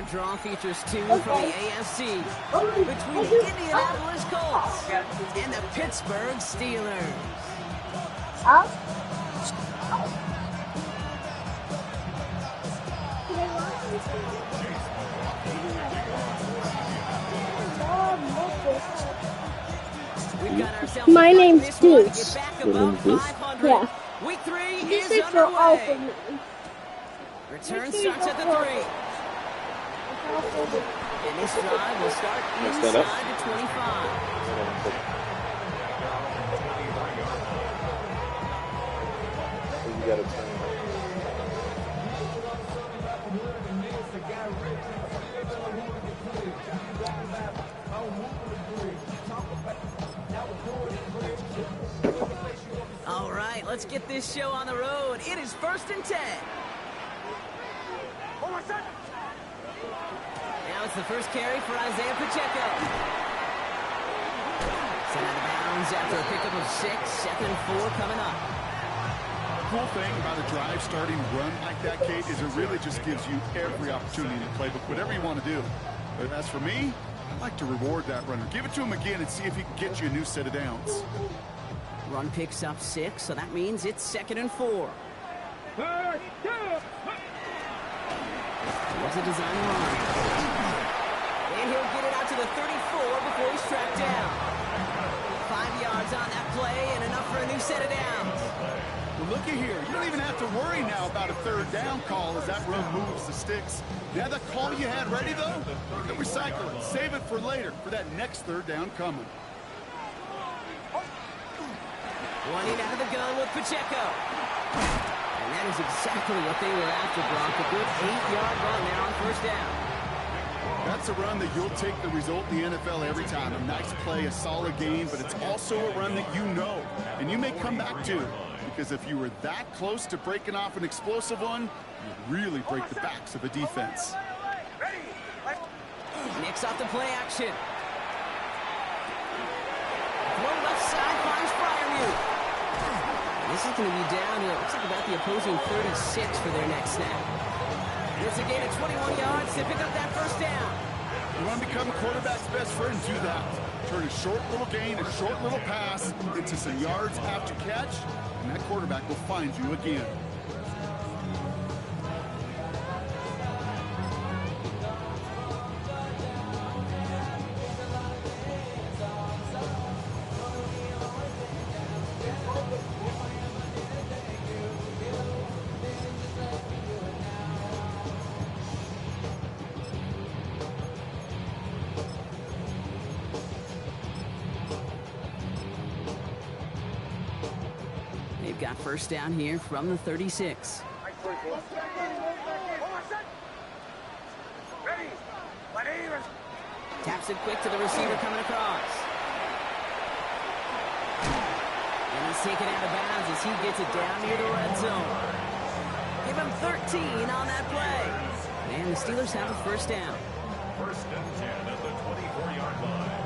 That draw features two from the AFC between the Indianapolis Colts and the Pittsburgh Steelers. My name's Deuce. Yeah. Week 3 is underway. Return starts at the 3. And this drive will start inside the 25. You got to turn. All right, let's get this show on the road. It is 1st and 10. Now it's the first carry for Isaiah Pacheco. Sent out of bounds after a pickup of 6. 2nd and 4 coming up. The cool thing about a drive starting run like that, Kate, is it really just gives you every opportunity in the playbook, whatever you want to do. But as for me, I like to reward that runner. Give it to him again and see if he can get you a new set of downs. Run picks up 6, so that means it's 2nd and 4. There's a design run. And he'll get it out to the 34 before he's tracked down. 5 yards on that play and enough for a new set of downs. Well, looky here. You don't even have to worry now about a 3rd down call as that run moves the sticks. Now that call you had ready, though, you can recycle it. Save it for later for that next 3rd down coming. Running out of the gun with Pacheco. And that is exactly what they were after, Brock. A good 8-yard run there on 1st down. That's a run that you'll take the result in the NFL every time. A nice play, a solid game, but it's also a run that you know and you may come back to. Because if you were that close to breaking off an explosive one, you'd really break the backs of a defense. Nicks off the play action. Throw left side finds Fryermuth. This is going to be down to, looks like about the opposing 36 for their next snap. It's a gain of 21 yards to pick up that 1st down. You want to become a quarterback's best friend, do that. Turn a short little gain, a short little pass into some yards after catch, and that quarterback will find you again. They've got 1st down here from the 36. Taps it quick to the receiver coming across. And he's taken out of bounds as he gets it down near the red zone. Give him 13 on that play. And the Steelers have a 1st down. 1st and 10 at the 24-yard line.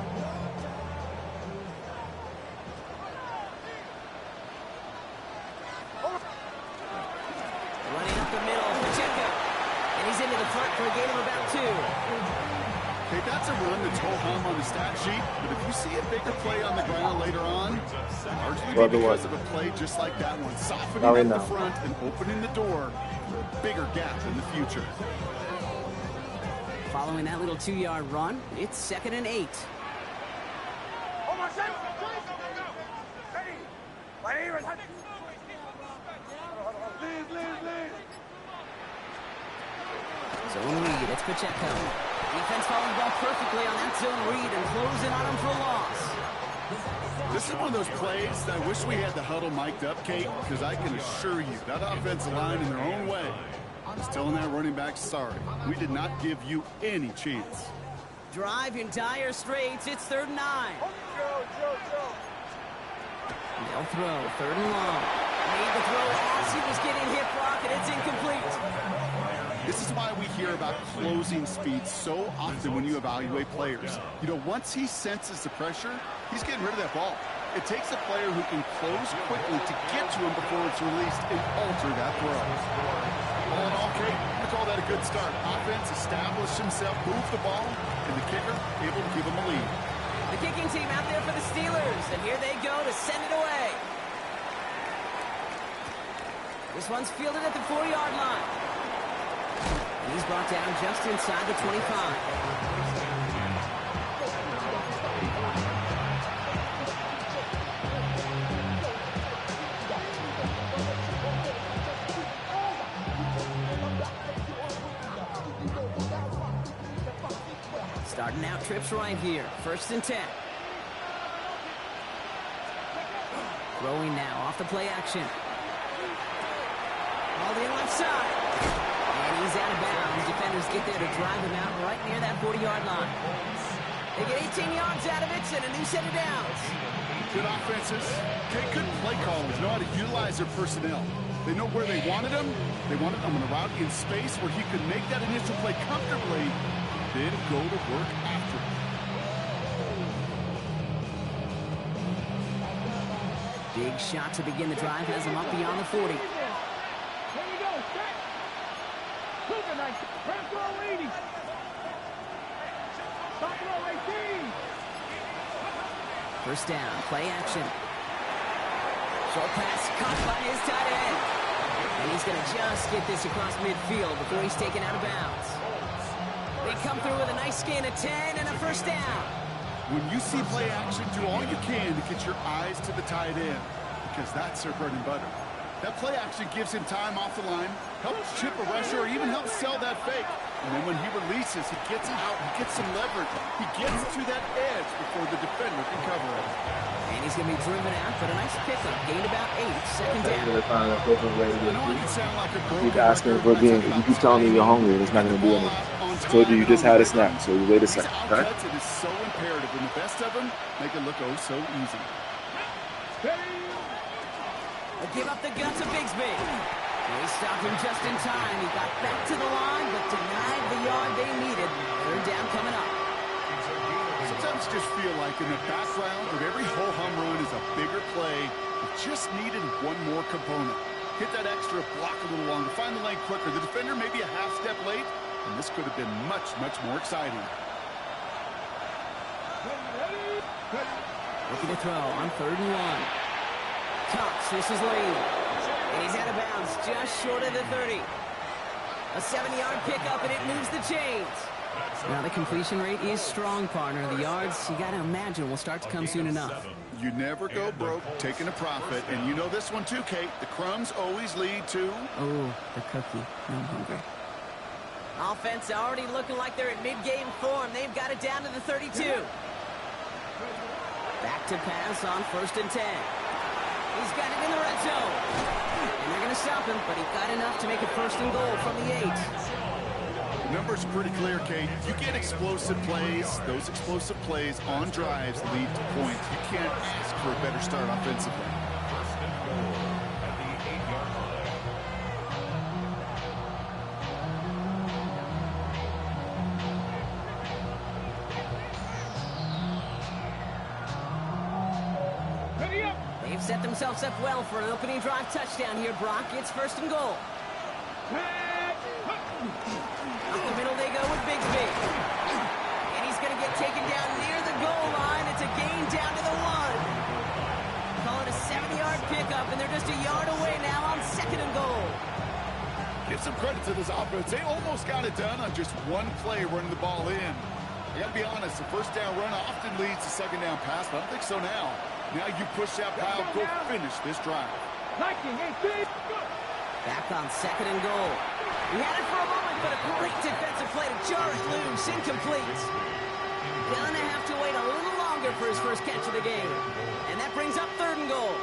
Running up the middle, Pacheco. And he's into the front for a gain of about 2. Okay, that's a run that's ho-hum on the stat sheet, but if you see a bigger play on the ground later on, largely because of a play just like that one, softening up the front and opening the door for a bigger gap in the future. Following that little 2-yard run, it's 2nd and 8. Zone read, it's Pacheco. Defense following the ball perfectly on that zone read and closing on him for a loss. This is one of those plays that I wish we had the huddle mic'd up, Kate, because I can assure you that offensive line in their own way is telling that running back, sorry, we did not give you any chance. Drive in dire straits, it's 3rd and 9. They'll throw, 3rd and long. Made the throw as he was getting hit, Brock, and it's incomplete. This is why we hear about closing speed so often when you evaluate players. You know, once he senses the pressure, he's getting rid of that ball. It takes a player who can close quickly to get to him before it's released and alter that throw. All in all, Kate, call that a good start. Offense established himself, moved the ball, and the kicker able to give him a lead. The kicking team out there for the Steelers, and here they go to send it away. This one's fielded at the 4-yard line. And he's brought down just inside the 25. Starting out trips right here. 1st and 10. Throwing now off the play action. All the left side. And he's out of bounds. Defenders get there to drive him out right near that 40-yard line. They get 18 yards out of it and a new set of downs. Good offenses. Okay, good play callers know how to utilize their personnel. They know where they wanted him. They wanted him on a route in space where he could make that initial play comfortably, then go to work after it. Big shot to begin the drive has him up beyond the 40. First down, play action. Short pass caught by his tight end. And he's going to just get this across midfield before he's taken out of bounds. They come through with a nice gain of 10 and a first down. When you see play action, do all you can to get your eyes to the tight end, because that's their bread and butter. That play action gives him time off the line, helps chip a rusher, or even helps sell that fake. And then when he releases, he gets out, he gets some leverage. He gets to that edge before the defender can cover it. And he's going to be driven out, but a nice pickup. Gained about 8, second down. Really find a different way to I know it can sound like a broken keep asking for being. If you keep telling me you're hungry, it's not going to do anything. I told you just had a snack, so you wait a second. Okay? It is so imperative, and the best of them make it look oh so easy. They give up the guts of Bigsby. They stopped him just in time. He got back to the line, but denied the yard they needed. 3rd down coming up. Sometimes just feel like in the background of every ho-hum run is a bigger play. It just needed one more component. Hit that extra block a little longer. Find the lane quicker. The defender may be a half step late, and this could have been much, much more exciting. Looking to throw on 3rd and 1. Cox, this is Lee. And he's out of bounds just short of the 30. A 7-yard pickup, and it moves the chains. Now, the completion rate is strong, partner. The yards, you got to imagine, will start to come soon enough. You never go broke taking a profit, and you know this one too, Kate. The crumbs always lead to... Oh, the cookie. I'm hungry. Offense already looking like they're at mid-game form. They've got it down to the 32. Back to pass on 1st and 10. He's got it in the red zone. And they're going to stop him, but he got enough to make it 1st and goal from the 8. The numbers pretty clear, Kate. You get explosive plays. Those explosive plays on drives lead to points. You can't ask for a better start offensively. 1st and goal at the 8-yard line. They've set themselves up well for an opening drive touchdown here, Brock. It's 1st and goal. Up the middle they go with Bigsby. And he's going to get taken down near the goal line. It's a gain down to the 1. Call it a 7-yard pickup, and they're just a yard away now on 2nd and goal. Give some credit to this offense. They almost got it done on just one play running the ball in. I got to be honest, the 1st down run often leads to 2nd down pass, but I don't think so now. Now you push that pile, go finish this drive. Back on 2nd and goal. He had it for a moment, but a great defensive play to jar it loose. Incomplete. Gonna have to wait a little longer for his first catch of the game. And that brings up 3rd and goal.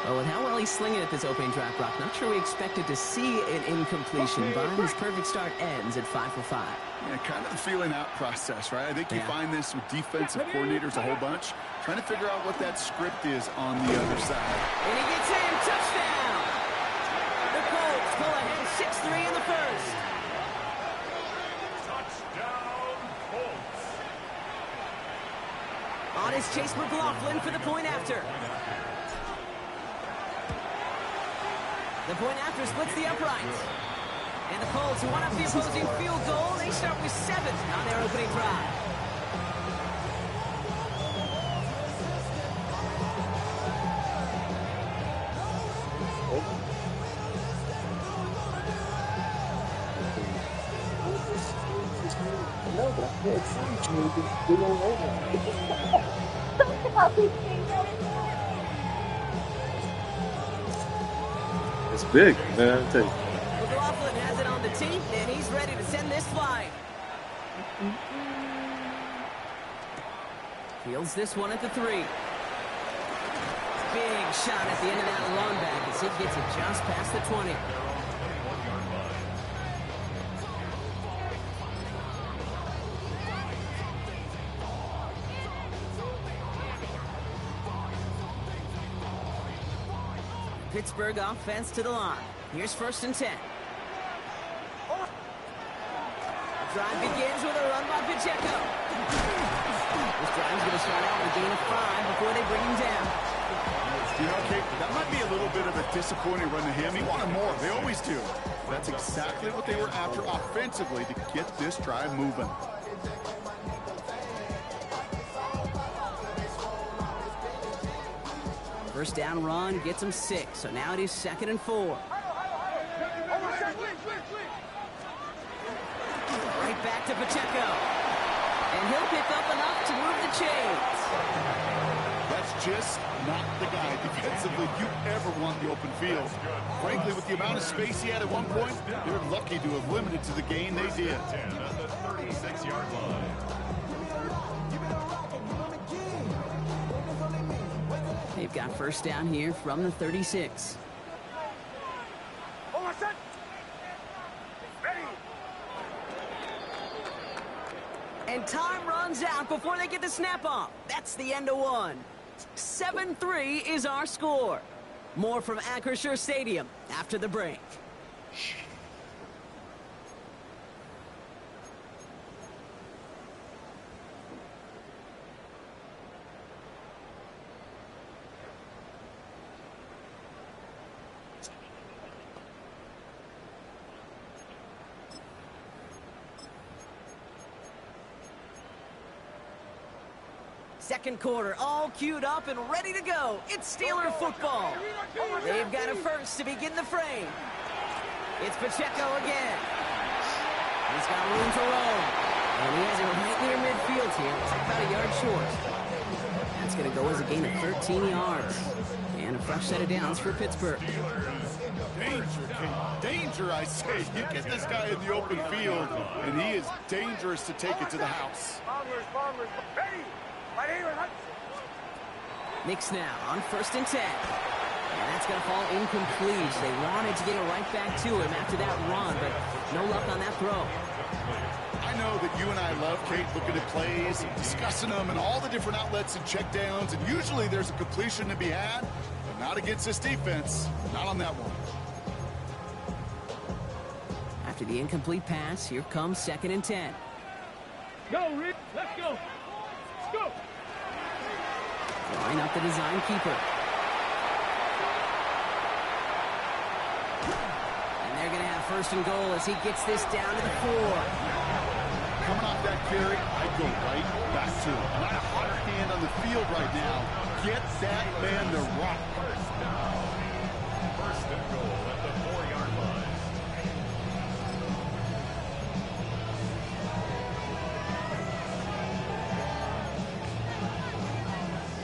Oh, and how well he's slinging at this opening drive, Brock. Not sure we expected to see an incompletion, but his perfect start ends at 5 for 5. Yeah, kind of the feeling out process, right? I think you find this with defensive coordinators a whole bunch, trying to figure out what that script is on the other side. And he gets in. Touchdown! The Colts pull ahead 6-3 in the 1st. Touchdown, Colts. On is Chase McLaughlin for the point after. The point after splits the uprights. And the Colts, who want up the opposing field goal, they start with 7 on their opening drive. No, but I can't see you. We don't know that. It's big, man. I tell you. McLaughlin has it on the tee, and he's ready to send this flying. Fields this one at the 3. Big shot at the end of that run back as he gets it just past the 20. Pittsburgh offense to the line. Here's 1st and 10. The drive begins with a run by Pacheco. This drive's going to start out with a gain of 5 before they bring him down. You know, Kate, that might be a little bit of a disappointing run to him. He wanted more. They always do. That's exactly what they were after offensively to get this drive moving. First down run gets him 6, so now it is 2nd and 4. Right back to Pacheco. And he'll pick up enough to move the chains. That's just not the guy defensively you ever want in the open field. Frankly, with the amount of space he had at one point, they're lucky to have limited to the gain they did. 10 at the 36-yard line. They've got first down here from the 36. And time runs out before they get the snap off. That's the end of one. 7-3 is our score. More from Acrisure Stadium after the break. Second quarter, all queued up and ready to go. It's Steeler football. They've got a first to begin the frame. It's Pacheco again. He's got room to roll. And he has it right near midfield here. It's like about a yard short. That's going to go as a gain of 13 yards. And a fresh set of downs for Pittsburgh. Danger, Kate. Danger, I say. You get this guy in the open field, and he is dangerous to take it to the house. Knicks now on 1st and 10. And that's going to fall incomplete. They wanted to get it right back to him after that run, but no luck on that throw. I know that you and I love, Kate, looking at plays, and discussing them, and all the different outlets and checkdowns, and usually there's a completion to be had, but not against this defense. Not on that one. After the incomplete pass, here comes 2nd and 10. Go, Rick. Let's go. Go. Line up the design keeper. And they're going to have 1st and goal as he gets this down to the 4. Coming off that carry, I'd go right back to him. Not a hot hand on the field right now. Get that man to rock. First and goal at the 4-yard line.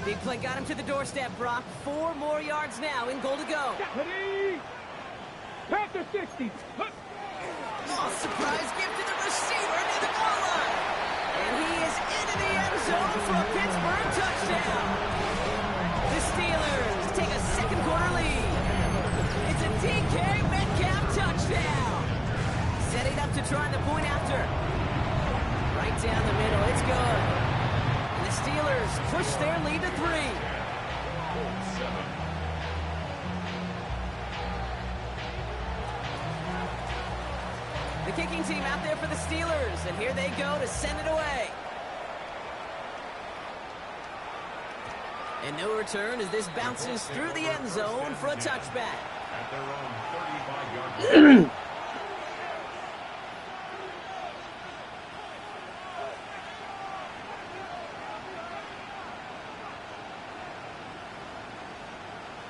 Big play got him to the doorstep, Brock. 4 more yards now in goal to go. Panther 60. Oh, surprise gift to the receiver near the goal line. And he is into the end zone for a Pittsburgh touchdown. The Steelers take a second quarter lead. It's a DK Metcalf touchdown. Setting up to try the point after. Right down the middle. It's good. And the Steelers push their lead to 3. The kicking team out there for the Steelers, and here they go to send it away. And no return as this bounces through the end zone for a touchback. At their own 35-yard line.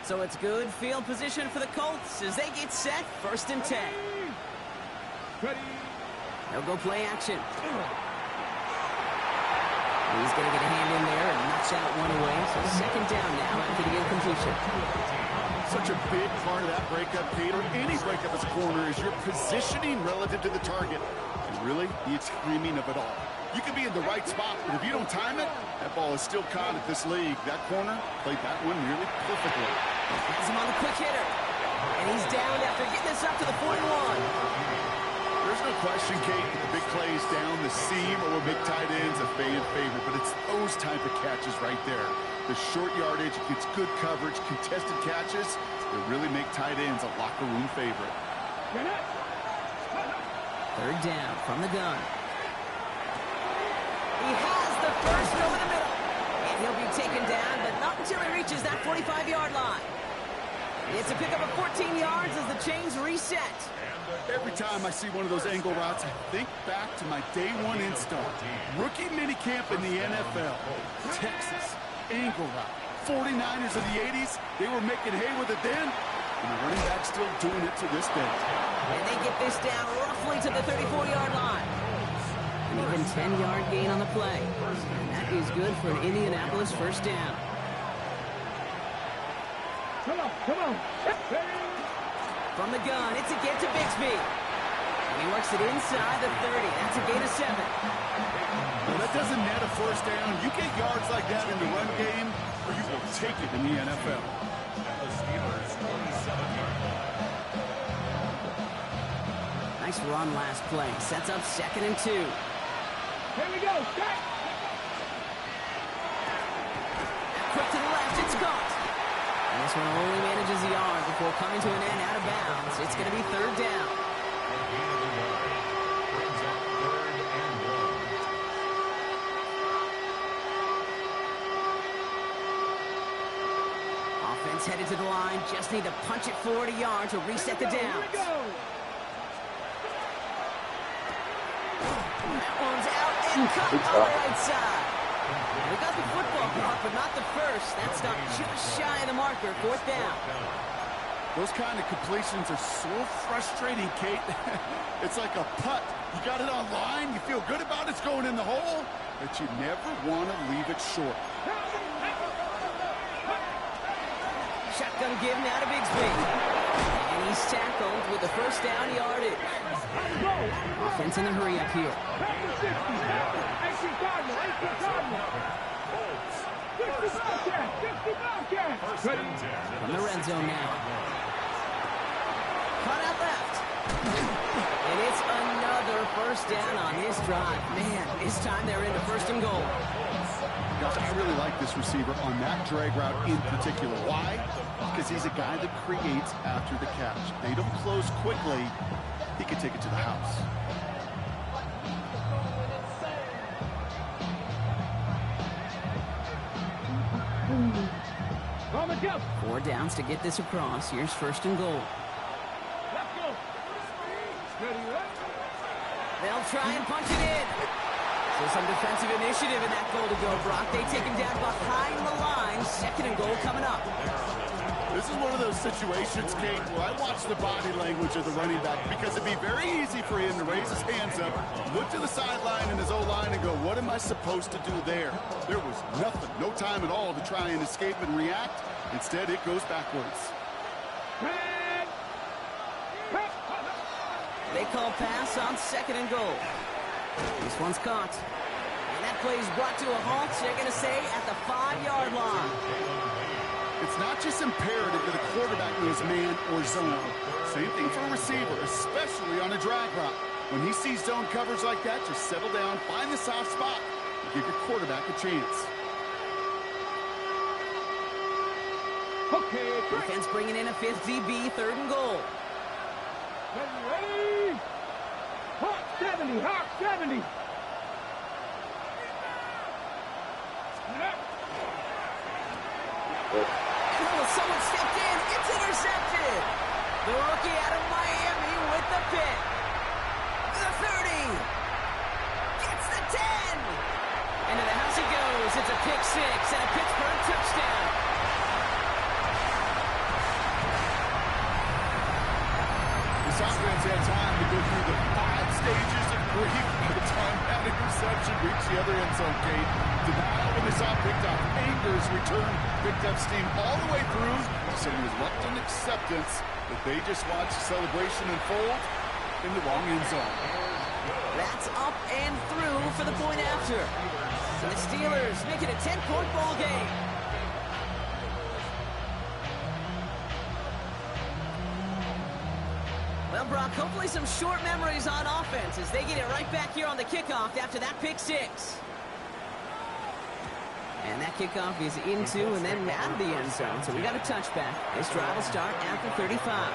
So it's good field position for the Colts as they get set, 1st and 10. Ready. They'll go play action. He's going to get a hand in there and knocks out one away. So 2nd down now after the incompletion. Such a big part of that breakup, Kate, or any breakup as a corner, is your positioning relative to the target. And really, the timing of it all. You can be in the right spot, but if you don't time it, that ball is still caught at this league. That corner played that one nearly perfectly. Has him on the quick hitter. And he's down after getting this up to the 41. There's no question, Kate, that the big plays down the seam or big tight ends a fan favorite, but it's those type of catches right there. The short yardage, gets good coverage, contested catches, that really make tight ends a locker room favorite. 3rd down from the gun. He has the first over the middle. And he'll be taken down, but not until he reaches that 45-yard line. It's a pickup of 14 yards as the chains reset. Every time I see one of those angle routes, I think back to my day one install. Rookie minicamp in the NFL. Texas, angle route. 49ers of the 80s, they were making hay with it then, and the running back's still doing it to this day. And they get this down roughly to the 34-yard line. An even 10-yard gain on the play. And that is good for an Indianapolis 1st down. Come on, come on. From the gun, it's a get to Bixby. And he works it inside the 30. That's a gain of 7. Well, that doesn't net a 1st down. You get yards like that in the run game, or you will take it in the NFL. The Steelers' 27-yard line. Nice run last play. Sets up 2nd and 2. Here we go. Start. Quick to the left, it's caught. And this one only manages a yard before coming to an end out of bounds. It's going to be 3rd down. Brings up 3rd and 1. Offense headed to the line. Just need to punch it forward a yard to reset the downs. Here we go. That one's out and cut on the right side. We got the football caught, but not the first. That's not just shy of the marker. 4th down. Those kind of completions are so frustrating, Kate. It's like a putt. You got it on line, you feel good about it's going in the hole, but you never want to leave it short. Shotgun give now to Bixby. And he's tackled with the 1st down yardage. Offense in a hurry up here. From the red zone now. Caught out left. And it's another 1st down on this drive. Man, this time they're into 1st and goal. Gosh, I really like this receiver on that drag route in particular. Why? Because he's a guy that creates after the catch. They don't close quickly. He can take it to the house. On the go. 4 downs to get this across. Here's 1st and goal. Let's go. Ready, right? They'll try and punch it in. So some defensive initiative in that goal to go, Brock. They take him down behind the line. 2nd and goal coming up. This is one of those situations, Kate, where I watch the body language of the running back because it'd be very easy for him to raise his hands up, look to the sideline in his O-line and go, what am I supposed to do there? There was nothing, no time at all to try and escape and react. Instead, it goes backwards. They call pass on 2nd and goal. This one's caught. And that play is brought to a halt, they're going to say, at the 5-yard line. It's not just imperative that a quarterback knows man or zone. Same thing for a receiver, especially on a drag route. When he sees zone coverage like that, just settle down, find the soft spot, and give your quarterback a chance. Okay, Defense bringing in a 5th DB, 3rd and goal. ready. Hawk 70, Hawk 70. Someone stepped in. It's intercepted. The rookie out of Miami with the pick. The 30. Gets the 10. Into the house he goes. It's a pick 6 and a Pittsburgh touchdown. go through the 5 stages of grief by the time that interception reached the other end zone, Kate. Denial when they saw it picked up. Anger's return picked up steam all the way through. Some reluctant acceptance that they just watched the celebration unfold in the wrong end zone. That's up and through for the point after. And the Steelers make it a 10-point ball game. Well, Brock, hopefully some short memories on offense as they get it right back here on the kickoff after that pick 6. And that kickoff is into and then out of the end zone. So we got a touchback. This drive will start at the 35.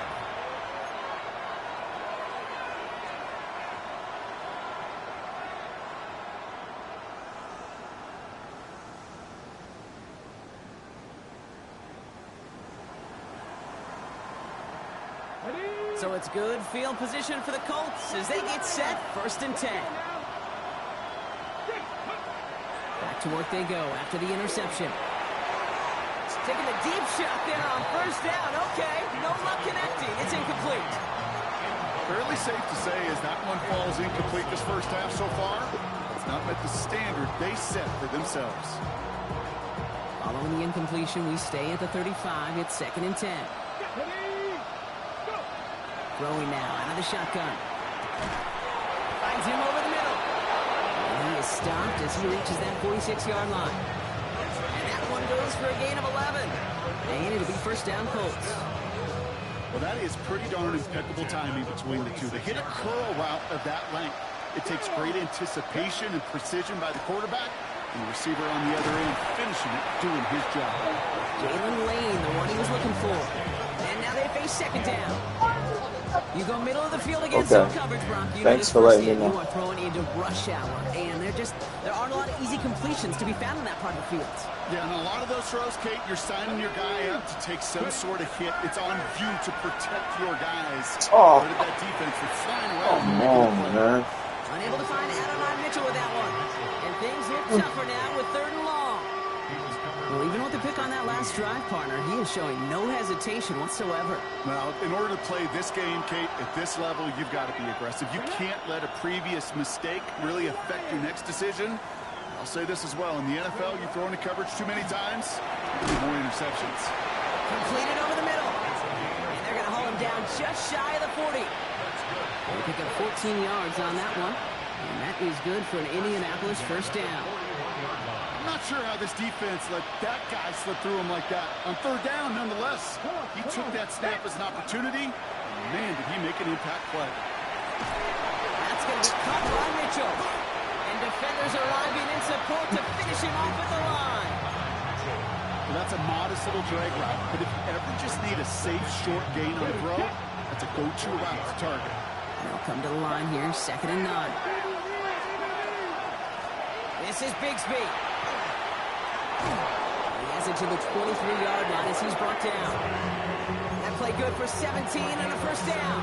So it's good field position for the Colts as they get set, 1st and 10. Back to work they go after the interception. Taking a deep shot there on 1st down. Okay, no luck connecting. It's incomplete. Fairly safe to say as that one falls incomplete this first half so far. It's not met the standard they set for themselves. Following the incompletion, we stay at the 35. It's 2nd and 10. Throwing now out of the shotgun. Finds him over the middle. And he is stopped as he reaches that 46-yard line. And that one goes for a gain of 11. And it'll be 1st down Colts. Well, that is pretty darn impeccable timing between the two. They hit a curl route of that length. It takes great anticipation and precision by the quarterback. And the receiver on the other end finishing it, doing his job. Jalen Lane, the one he was looking for. And now they face 2nd down. You go middle of the field against zone coverage, Brock. Thanks for letting me know. You are throwing into rush hour, and there aren't a lot of easy completions to be found in that part of the field. Yeah, and a lot of those throws, Kate, you're signing your guy up to take some sort of hit. It's on you to protect your guys. Oh, part of that defense was flying come around. on, man. Unable to find Adonai Mitchell with that one. And things look tougher now with 3rd and long. Well, even with the pick on that last drive, partner, he is showing no hesitation whatsoever. Well, in order to play this game, Kate, at this level, you've got to be aggressive. You can't let a previous mistake really affect your next decision. I'll say this as well. In the NFL, you throw into coverage too many times, you get more interceptions. Completed over the middle. And they're going to haul him down just shy of the 40. They pick up 14 yards on that one. And that is good for an Indianapolis 1st down. I'm not sure how this defense let that guy slip through him like that. On 3rd down, nonetheless, he took that snap as an opportunity. Man, did he make an impact play. That's going to be caught by Mitchell. And defenders arriving in support to finish him off at the line. Well, that's a modest little drag route, but if you ever just need a safe, short gain on a throw, that's a go-to route to target. They'll come to the line here, 2nd and 9. This is Bigsby. He has it to the 23-yard line as he's brought down. That play good for 17 and a 1st down.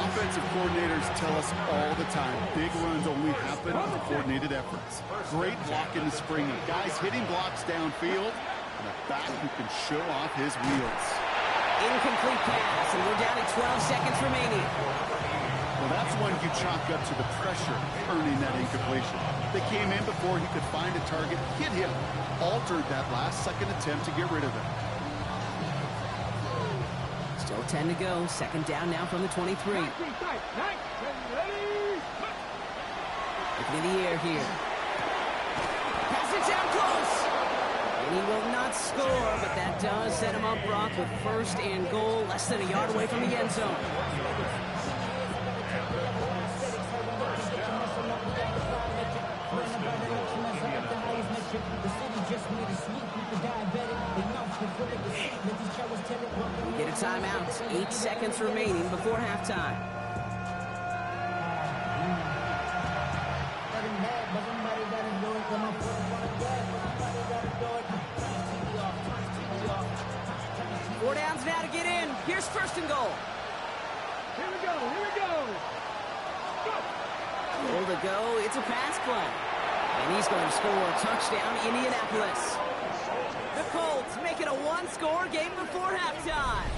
Offensive coordinators tell us all the time, big runs only happen with coordinated efforts. Great block in the spring of guys hitting blocks downfield, and a back who can show off his wheels. Incomplete pass, and we're down to 12 seconds remaining. Well, that's when you chalk up to the pressure earning that incompletion. They came in before he could find a target, hit him, altered that last-second attempt to get rid of him. Still 10 to go. 2nd down now from the 23. Looking in the air here. Pass it down close. And he will not score, but that does set him up, Brock, with 1st and goal, less than a yard away from the end zone. We get a timeout. 8 seconds remaining before halftime. Four downs now to get in. Here's 1st and goal. Here we go, here we go. Goal to go. It's a pass play. And he's going to score a touchdown, Indianapolis. The Colts make it a 1-score game before halftime.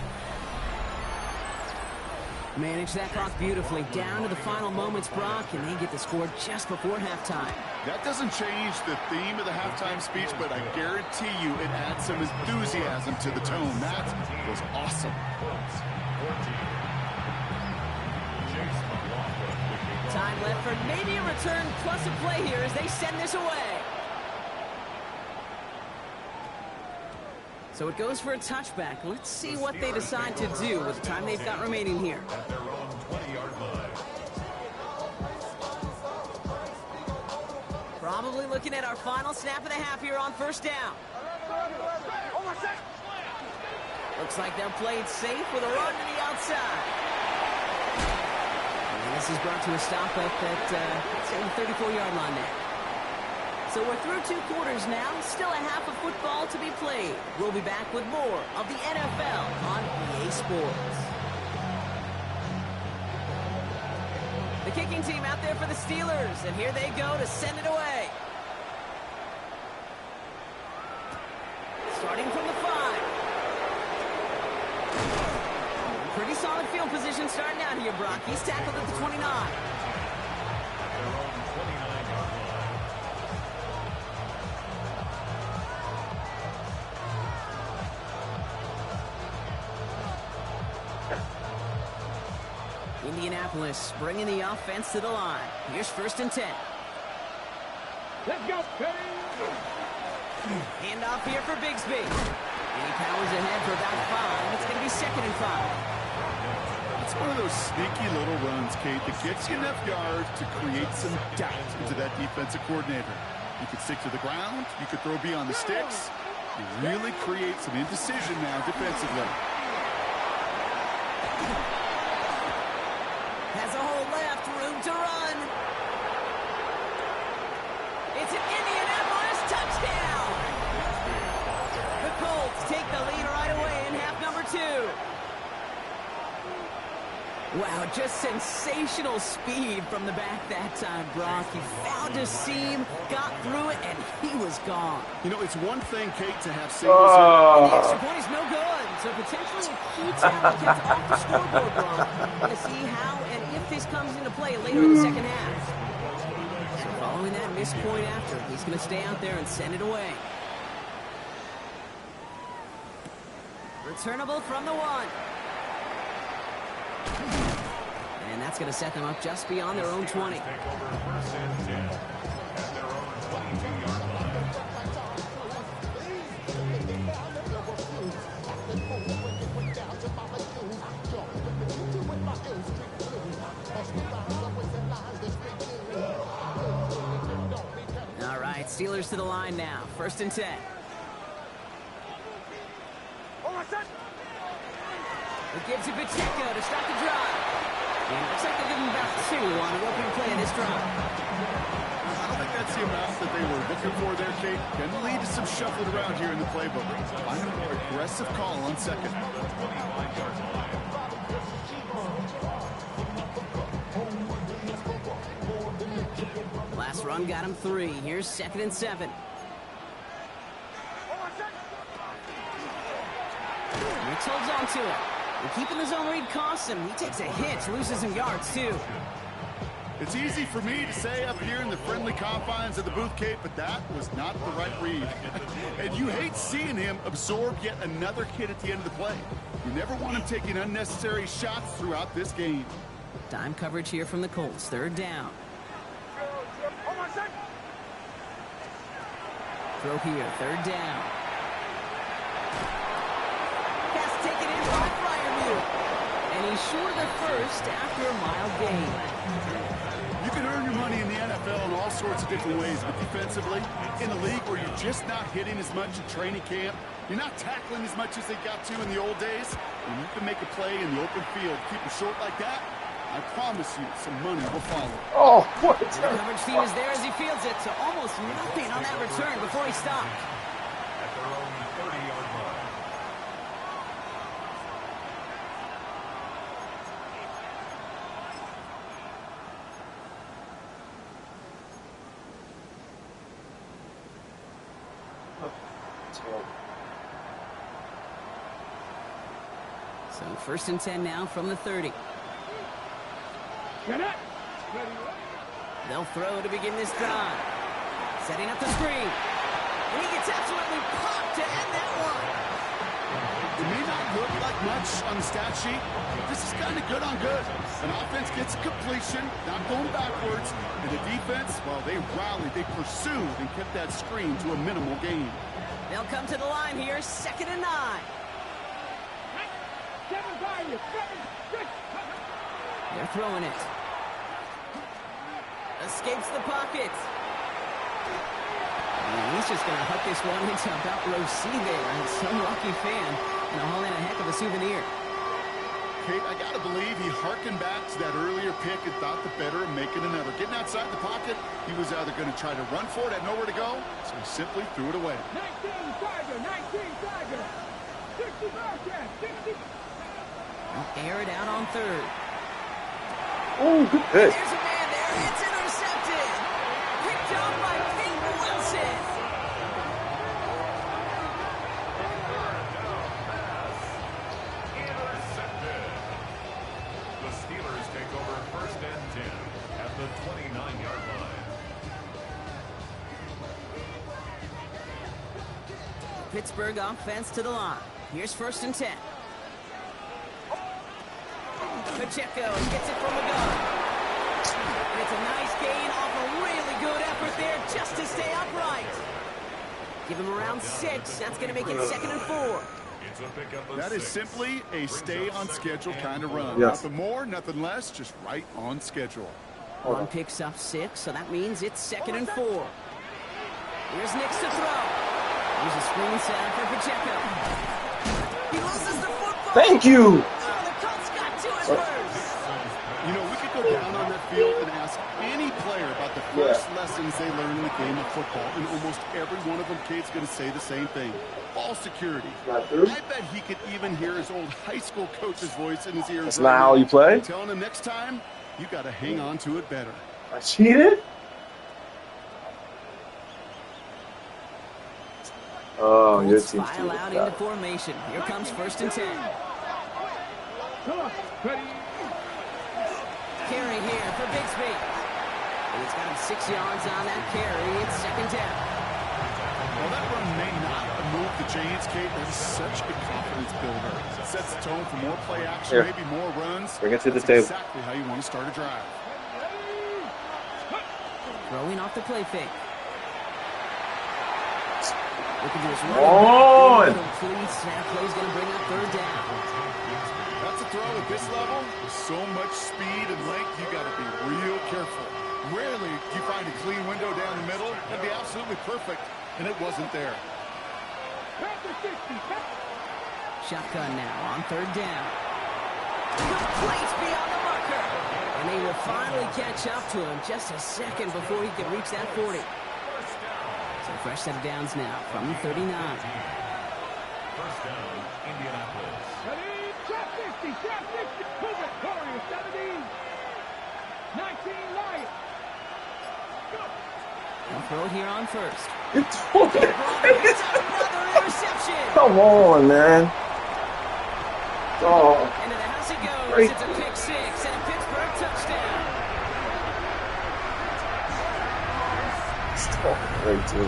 Manage that clock beautifully. Down to the final moments, Brock, and they get the score just before halftime. That doesn't change the theme of the halftime speech, but I guarantee you it adds some enthusiasm to the tone. That was awesome. Time left for maybe a return plus a play here as they send this away. So it goes for a touchback. Let's see what they decide to do with the time they've got remaining here. At their own 20-yard line. Probably looking at our final snap of the half here on first down. Looks like they'll play it safe with a run to the outside. And this is brought to a stop up at, say, the 34-yard line there. So we're through 2 quarters now. Still a half of football to be played. We'll be back with more of the NFL on EA Sports. The kicking team out there for the Steelers, and here they go to send it away. Starting from the 5. Pretty solid field position starting out here, Brock. He's tackled at the 29. At their own 29-yard line. Indianapolis bringing the offense to the line. Here's 1st and 10. Let's go, Petty. Handoff here for Bigsby. And he powers ahead for about 5. It's going to be 2nd and 5. It's one of those sneaky little runs, Kate, that gets you enough yards to create some doubt into that defensive coordinator. You could stick to the ground. You could throw beyond the sticks. You really create some indecision now defensively. Has a hole left, room to run. It's an Indianapolis touchdown. The Colts take the lead right away in half number 2. Wow, just sensational speed from the back that time, Brock. He found a seam, got through it, and he was gone. You know, it's one thing, Kate, to have singles. And the extra point is no good. So potentially a key tackle gets off the scoreboard, Brock. We're going to see how and if this comes into play later in the second half. So following that missed point after, he's going to stay out there and send it away. Returnable from the 1. And that's going to set them up just beyond their own 20. Take over 1st and 10 at their own 22-yard line. All right, Steelers to the line now. 1st and 10. It gives to Pacheco to start the drive. And it looks like they're giving about 2 on the opening play of this drive. I don't think that's the amount that they were looking for there, Kate. Going to lead to some shuffling around here in the playbook. Find a more aggressive call on 2nd. 25-yard line. Last run got him 3. Here's 2nd and 7. Ricks holds on to it. And keeping the zone read costs him. He takes a hit, loses some yards, too. It's easy for me to say up here in the friendly confines of the booth, Kate, but that was not the right read. And you hate seeing him absorb yet another hit at the end of the play. You never want him taking unnecessary shots throughout this game. Dime coverage here from the Colts. 3rd down. Throw here. 3rd down. Pass taken in by Fryermuth. And he's short of the first after a mild gain. You can earn your money in the NFL in all sorts of different ways, but defensively, in a league where you're just not hitting as much at training camp, you're not tackling as much as they got to in the old days, and you can make a play in the open field, keep it short like that, I promise you some money will follow. Oh, what? The coverage team is there as he fields it, so almost nothing on that return before he stopped. At their own 30-yard line. So 1st and 10 now from the 30. Get it. They'll throw to begin this drive. Setting up the screen. And he gets absolutely popped to end that one. It may not look like much on the stat sheet, but this is kind of good on good. An offense gets a completion, not going backwards, and the defense, well, they rallied, they pursued, and kept that screen to a minimal gain. They'll come to the line here, 2nd and 9. They're throwing it. Escapes the pocket. And he's just going to hook this one into about row C there. And some lucky fan and haul in a heck of a souvenir. Kate, I got to believe he harkened back to that earlier pick and thought the better of making another. Getting outside the pocket, he was either going to try to run for it, had nowhere to go, so he simply threw it away. 19 Tiger, 19 Tiger. 60 Bearcat, 60. Air it out on 3rd. Oh, good pitch. There's a man there. It's intercepted. Picked up by Peyton Wilson. Intercepted. The Steelers take over 1st and 10 at the 29-yard line. Pittsburgh offense to the line. Here's 1st and 10. Pacheco gets it from the gun. And it's a nice gain off a really good effort there just to stay upright. Give him around 6. That's going to make it 2nd and 4. It's a pickup of That is 6. simply a stay-on-schedule kind of run. Yes. Nothing more, nothing less, just right on schedule. One picks up 6, so that means it's 2nd and 4. Here's Nix to throw. Here's a screen set for Pacheco. He loses the football. Thank you. Oh, the Colts got to it first. You know, we could go down on that field and ask any player about the first lessons they learned in the game of football, and almost every one of them, Kate's going to say the same thing. Ball security. Not true. I bet he could even hear his old high school coach's voice in his ears. That's not how you play? Telling him next time, you got to hang on to it better. I cheated? Oh, your Colts team's file out into formation. Here comes 1st and 10. Come on, ready. Carry here for Bigsby. And he's got him 6 yards on that carry. It's 2nd down. Well, that run may not have moved the chains, Kate. That is such a confidence builder. It sets the tone for more play action, Here. maybe more runs. Bring it to the That's table. exactly how you want to start a drive. Throwing off the play fake. Looking to his Come on. complete snap play's going to bring up 3rd down. That's a throw at this level. With so much speed and length, you got to be real careful. Rarely do you find a clean window down the middle. That'd be absolutely perfect, and it wasn't there. Shotgun now on 3rd down. Complete beyond the marker. And they will finally catch up to him just a second before he can reach that 40. So fresh set of downs now from 39. 1st down, Indianapolis. Ready, shot 50, shot 50. Move it, Corey, 17. 19, Lions. Go. They'll throw it here on 1st. Another interception. Come on, man. Oh, Into the house it goes. Great. It's a pick 6 and a Pittsburgh touchdown. great too.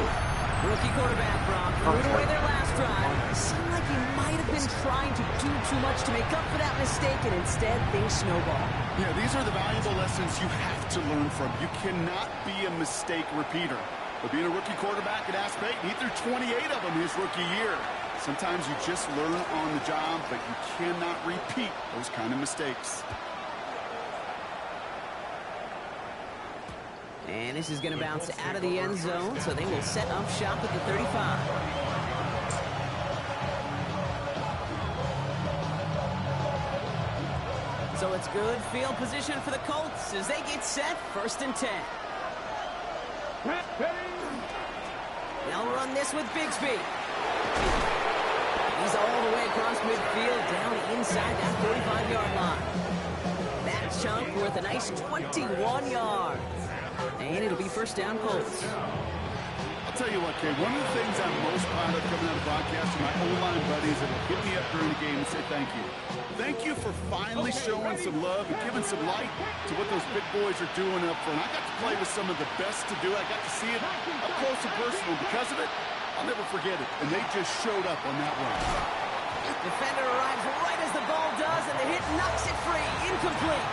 Rookie quarterback, Brock, threw it away their last drive. It seemed like he might have been trying to do too much to make up for that mistake, and instead things snowball. Yeah, these are the valuable lessons you have to learn from. You cannot be a mistake repeater. But being a rookie quarterback at Ask Peyton, he threw 28 of them his rookie year. Sometimes you just learn on the job, but you cannot repeat those kind of mistakes. And this is going to bounce out of the end zone, so they will set up shop at the 35. So it's good field position for the Colts as they get set 1st and 10. They'll run this with Bigsby. He's all the way across midfield down inside that 35-yard line. That chunk worth a nice 21 yards. And it'll be 1st down Colts. I'll tell you what, Kay, one of the things I'm most proud of coming out of broadcast are my O-line buddies that will hit me up during the game and say thank you. Thank you for finally showing some love and giving some light to what those big boys are doing up front. I got to play with some of the best to do it. I got to see it up close and personal. Because of it, I'll never forget it. And they just showed up on that run. Defender arrives right as the ball does, and the hit knocks it free. Incomplete.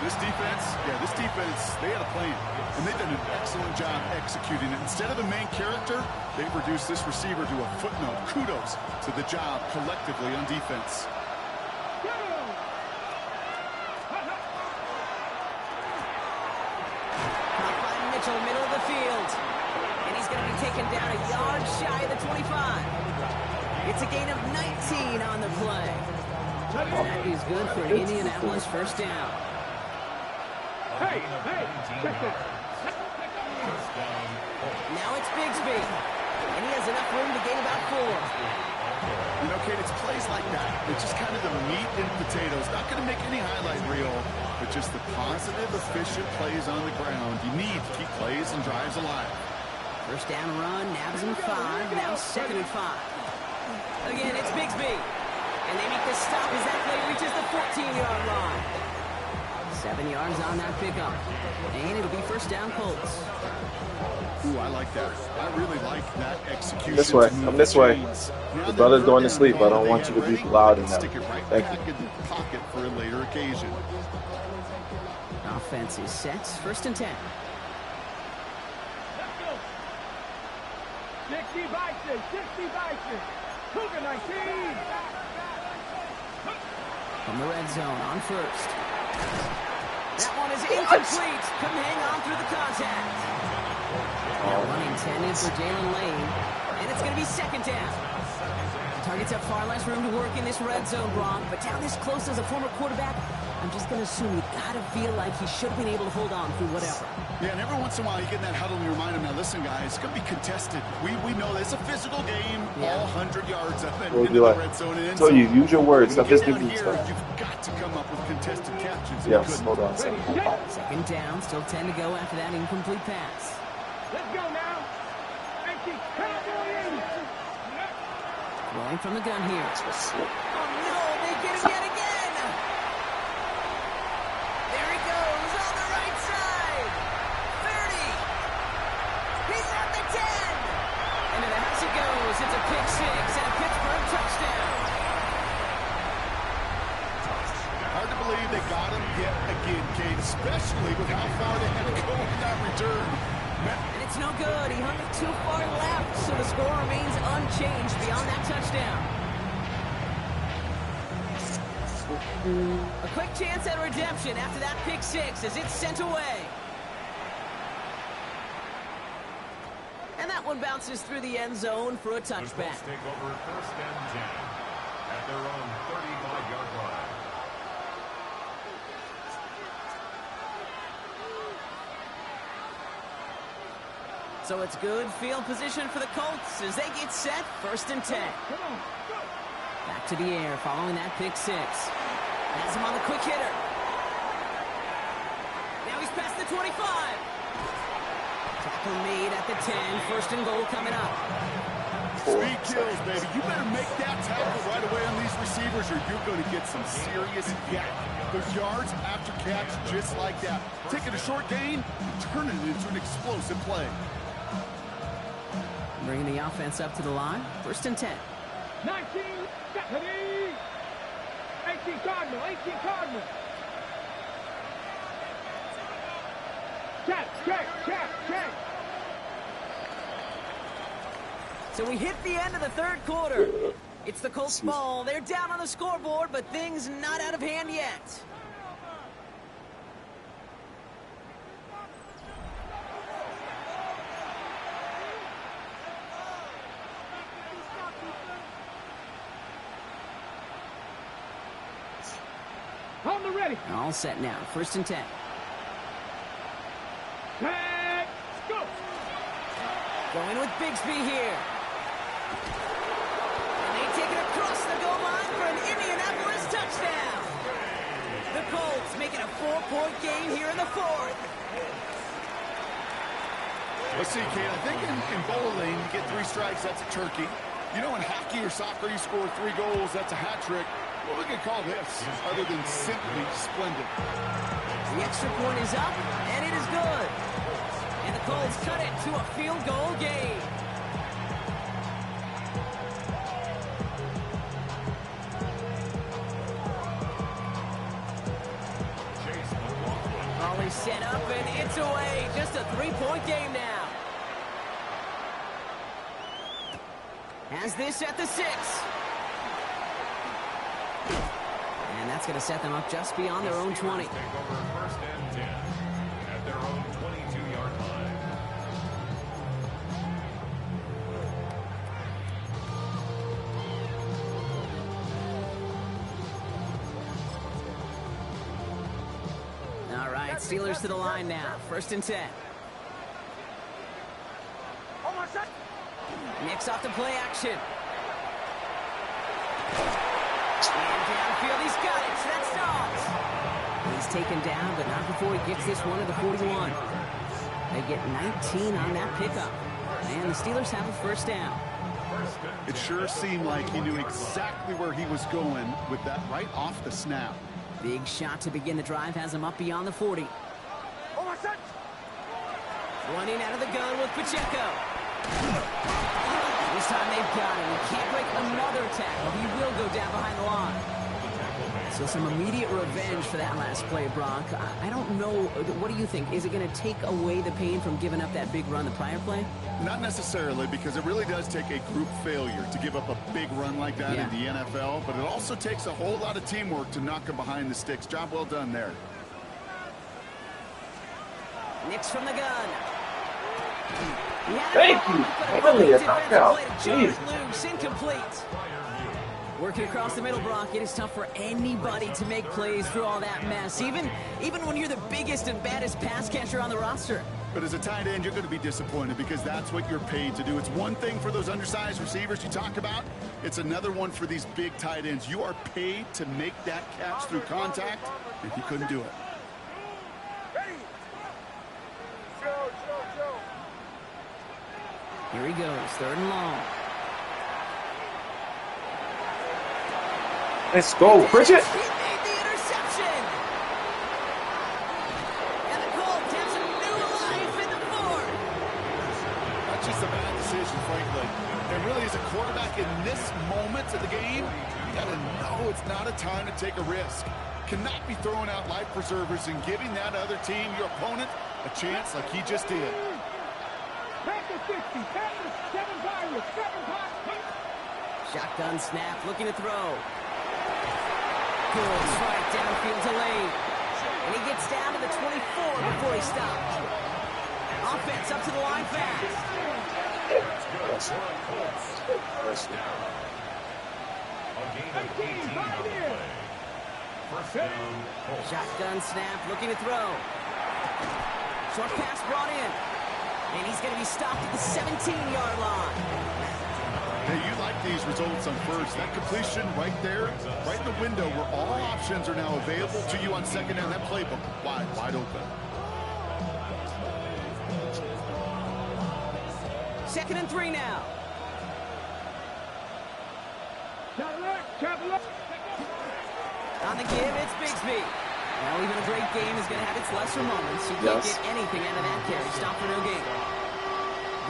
This defense, they had a plan, and they've done an excellent job executing it. Instead of the main character, they've reduced this receiver to a footnote. Kudos to the job collectively on defense. Caught by Mitchell, middle of the field. And he's going to be taken down a yard shy of the 25. It's a gain of 19 on the play. That is good for an Indianapolis first down. Hey, check this. Now it's Bigsby. And he has enough room to gain about 4. You know, Kate, it's plays like that. It's just kind of the meat and potatoes. Not going to make any highlight reel, but just the positive, efficient plays on the ground. You need to keep plays and drives alive. First down run, nabs him 5. Now 2nd and 5. Again, it's Bigsby. And they make the stop as that play reaches the 14-yard line. 7 yards on that pickup. And it'll be first down Colts. Ooh, I like that. I really like that execution. This way. Come this way. The brother's going to sleep. I don't want you to be loud enough. Stick it right Thank back you. in the pocket for a later occasion. Offense is set. First and 10. Let's go. 60 Bison, 60 Bison. Cougar 19. From the red zone on first. That one is incomplete. Couldn't hang on through the contact. Now one intended for Jalen Lane. And it's going to be 2nd down. Targets have far less room to work in this red zone, Brock. But down this close as a former quarterback, I'm just going to assume you got to feel like he should have been able to hold on through whatever. Yeah, and every once in a while you get in that huddle and you remind them, now listen, guys, it's going to be contested. We know it's a physical game, all 100 yards up and into the red zone. And so you use your words. Stop here, listening to you've got to come up with contested catches. Yes, hold on. 2nd down, still 10 to go after that incomplete pass. Let's go now. Rolling from the gun here. Oh no, they get him yet again. There he goes on the right side. 30. He's at the 10. Into the house he goes. It's a pick 6 and a Pittsburgh touchdown. Hard to believe they got him yet again, Kate, especially with how far they had to go on that return. And it's no good. He hung it too far left, so the score remains unchanged beyond that touchdown. A quick chance at redemption after that pick 6 as it's sent away. And that one bounces through the end zone for a touchback. The Colts take over 1st and 10 at their own 35-yard line. So it's good field position for the Colts as they get set. 1st and 10. Back to the air following that pick 6. Has him on the quick hitter. Now he's past the 25. Tackle made at the 10. 1st and goal coming up. Speed kills, baby. You better make that tackle right away on these receivers or you're going to get some serious yak. Those yards after catch just like that. Taking a short gain and turning it into an explosive play. Bringing the offense up to the line. 1st and 10. 19, 18 Cardinal, 18 Cardinal. Check. So we hit the end of the 3rd quarter. It's the Colts ball. They're down on the scoreboard, but things not out of hand yet. On the ready. All set now. 1st and 10. Let's go. Going with Bigsby here. And they take it across the goal line for an Indianapolis touchdown. The Colts make it a 4-point game here in the 4th. Let's see, Kate. I think in bowling, you get 3 strikes, that's a turkey. You know, in hockey or soccer, you score 3 goals, that's a hat trick. What we could call this, other than simply splendid. The extra point is up, and it is good. And the Colts cut it to a field goal game. Volley set up, and it's away. Just a 3-point game now. Has this at the 6. And that's going to set them up just beyond their own 20. Take over first and 10 at their own 22-yard line. All right, Steelers to the line now. First and 10. Knicks off the play action. And downfield, he's got it. That's Dobbs. He's taken down, but not before he gets this one to the 41. They get 19 on that pickup. And the Steelers have a first down. It sure seemed like he knew exactly where he was going with that right off the snap. Big shot to begin the drive has him up beyond the 40. Running out of the gun with Pacheco. This time they've got him. He can't break another tackle. He will go down behind the line. So some immediate revenge for that last play, Brock. I don't know. What do you think? Is it going to take away the pain from giving up that big run the prior play? Not necessarily, because it really does take a group failure to give up a big run like that in the NFL, but it also takes a whole lot of teamwork to knock him behind the sticks. Job well done there. Knicks from the gun. Thank you. Finally, a knockout. Jeez. Loose, incomplete. Working across the middle, Brock, it is tough for anybody to make plays through all that mess, even when you're the biggest and baddest pass catcher on the roster. But as a tight end, you're going to be disappointed because that's what you're paid to do. It's one thing for those undersized receivers you talk about. It's another one for these big tight ends. You are paid to make that catch through contact, and he couldn't do it. Here he goes, 3rd and long. Let's go, Pritchett. He made the interception. And the Colts have some new life in the 4th. That's just a bad decision, frankly. And really, as a quarterback in this moment of the game, you got to know it's not a time to take a risk. Cannot be throwing out life preservers and giving that other team, your opponent, a chance like he just did. Shotgun snap, looking to throw. Good strike downfield to Lane. And he gets down to the 24 before he stops. Offense up to the line fast. Shotgun snap, looking to throw. Short pass brought in. And he's going to be stopped at the 17-yard line. Hey, you like these results on first. That completion right there, right in the window where all options are now available to you on second down. That playbook wide open. 2nd and 3 now. On the give, it's Bigsby. Well, even a great game is going to have its lesser moments. You can't get anything out of that carry. Stop for no gain.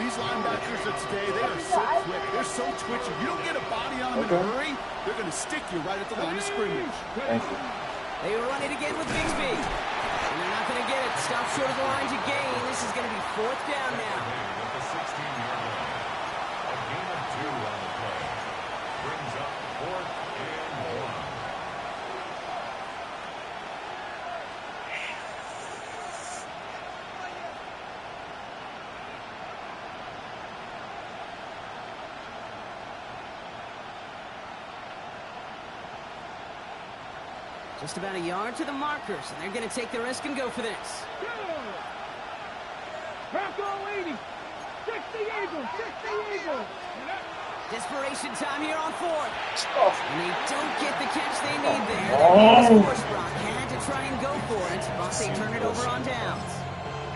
These linebackers of today, they are so quick. They're so twitchy. You don't get a body on them in a hurry, they're going to stick you right at the line of scrimmage. Thank you. They run it again with Bigsby. And they're not going to get it. Stop short of the line to gain. This is going to be 4th down now. At the 16-yard line. A gain of 2 on the play. Brings up 4th and 1. Just about a yard to the markers, and they're going to take the risk and go for this. Desperation time here on 4th. And they don't get the catch they need there. That was forced. Brock had to try and go for it, but they turn it over on downs.